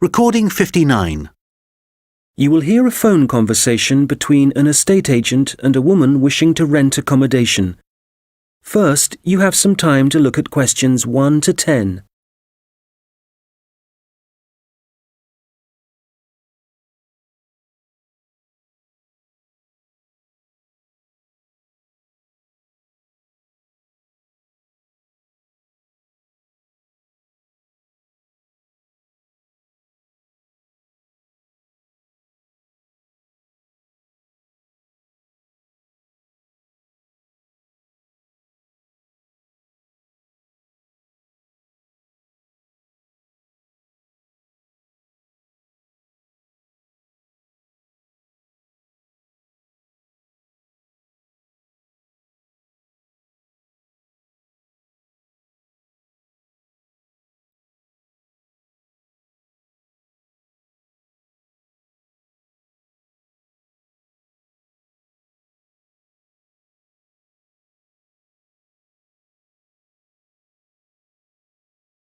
Recording 59. You will hear a phone conversation between an estate agent and a woman wishing to rent accommodation. First, you have some time to look at questions 1 to 10.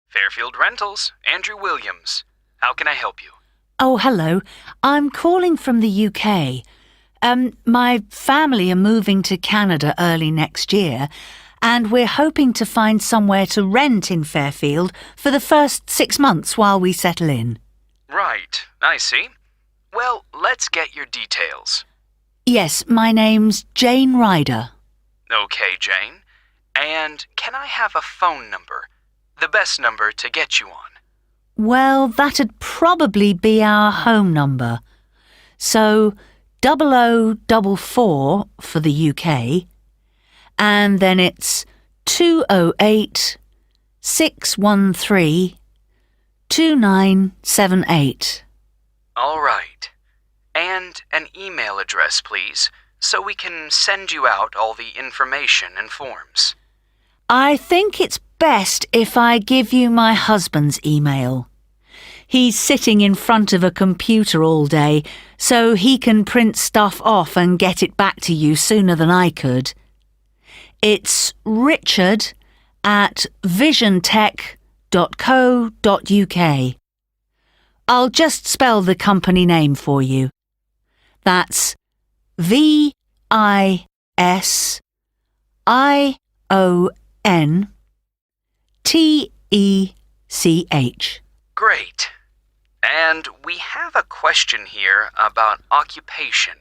Fairfield Rentals, Andrew Williams. How can I help you? Oh, hello. I'm calling from the UK. My family are moving to Canada early next year, and we're hoping to find somewhere to rent in Fairfield for the first 6 months while we settle in. Right, I see. Well, let's get your details. Yes, my name's Jane Ryder. Okay, Jane. And can I have a phone number? The best number to get you on. Well, that'd probably be our home number. So, 0044 for the UK, and then it's 208 613 2978. All right. And an email address, please, so we can send you out all the information and forms. I think it's best if I give you my husband's email. He's sitting in front of a computer all day, so he can print stuff off and get it back to you sooner than I could. It's richard@visiontech.co.uk. I'll just spell the company name for you. That's VISIONTECH. Great. And we have a question here about occupation.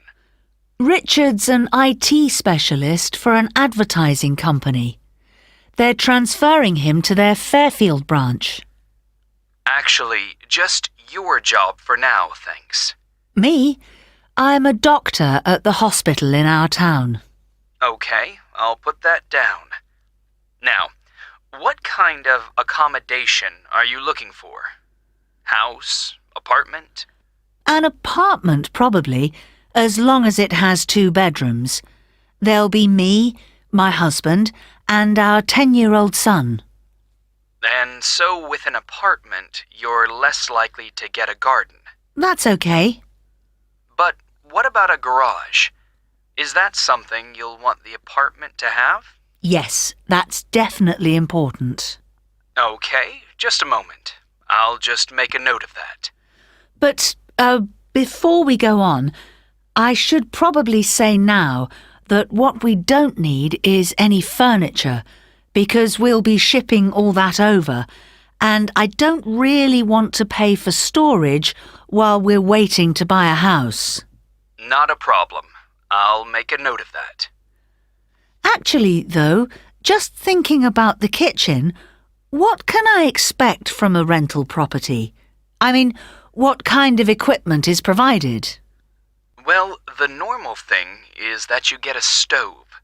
Richard's an IT specialist for an advertising company. They're transferring him to their Fairfield branch. Actually, just your job for now, thanks. Me? I'm a doctor at the hospital in our town. Okay, I'll put that down. Now, what kind of accommodation are you looking for? House? Apartment? An apartment, probably, as long as it has 2 bedrooms. There'll be me, my husband, and our 10-year-old son. And so with an apartment, you're less likely to get a garden. That's okay. But what about a garage? Is that something you'll want the apartment to have? Yes, that's definitely important. Okay, just a moment. I'll just make a note of that. But, before we go on, I should probably say now that what we don't need is any furniture, because we'll be shipping all that over, and I don't really want to pay for storage while we're waiting to buy a house. Not a problem. I'll make a note of that. Actually, though, just thinking about the kitchen, what can I expect from a rental property? I mean, what kind of equipment is provided? Well, the normal thing is that you get a stove.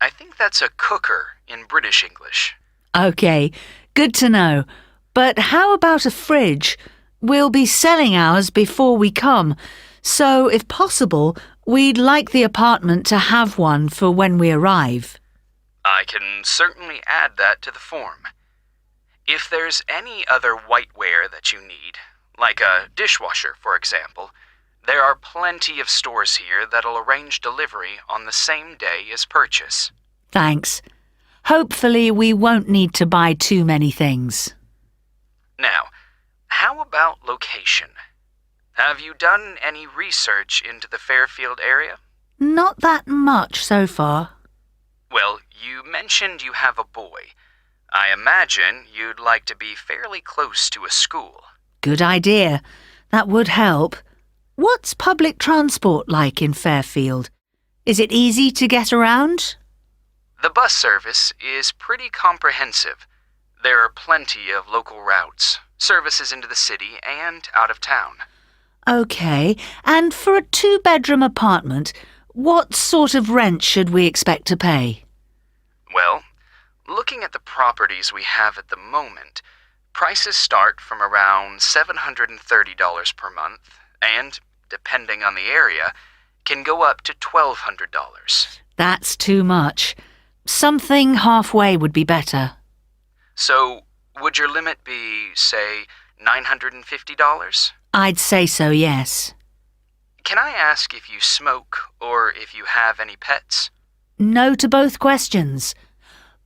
I think that's a cooker in British English. OK, good to know. But how about a fridge? We'll be selling ours before we come, so if possible, we'd like the apartment to have one for when we arrive. I can certainly add that to the form. If there's any other whiteware that you need, like a dishwasher, for example, there are plenty of stores here that'll arrange delivery on the same day as purchase. Thanks. Hopefully we won't need to buy too many things. Now, how about location? Have you done any research into the Fairfield area? Not that much so far. Well, you mentioned you have a boy. I imagine you'd like to be fairly close to a school. Good idea. That would help. What's public transport like in Fairfield? Is it easy to get around? The bus service is pretty comprehensive. There are plenty of local routes, services into the city and out of town. OK, and for a two-bedroom apartment, what sort of rent should we expect to pay? Well, looking at the properties we have at the moment, prices start from around $730 per month and, depending on the area, can go up to $1,200. That's too much. Something halfway would be better. So, would your limit be, say, $950? I'd say so, yes. Can I ask if you smoke or if you have any pets? No to both questions.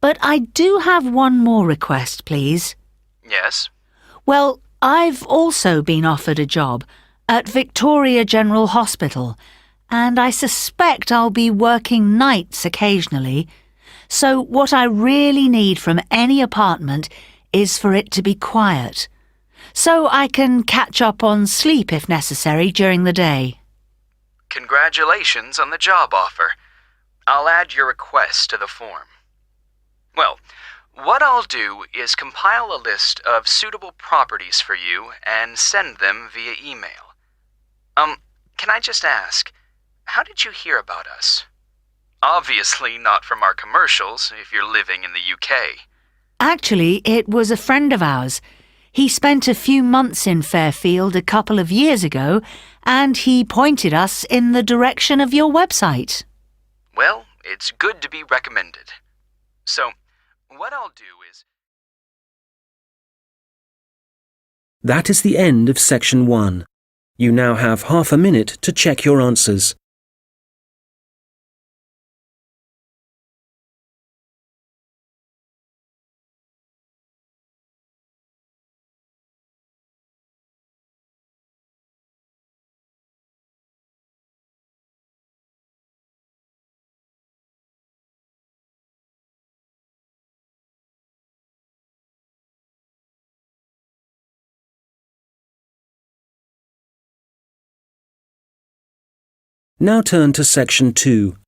But I do have one more request, please. Yes? Well, I've also been offered a job at Victoria General Hospital, and I suspect I'll be working nights occasionally. So what I really need from any apartment is for it to be quiet, so I can catch up on sleep if necessary during the day. Congratulations on the job offer. I'll add your request to the form. Well, what I'll do is compile a list of suitable properties for you and send them via email. Can I just ask, how did you hear about us? Obviously not from our commercials if you're living in the UK. Actually, it was a friend of ours. He spent a few months in Fairfield a couple of years ago, and he pointed us in the direction of your website. Well, it's good to be recommended. So, what I'll do is... That is the end of section 1. You now have half a minute to check your answers. Now turn to section 2.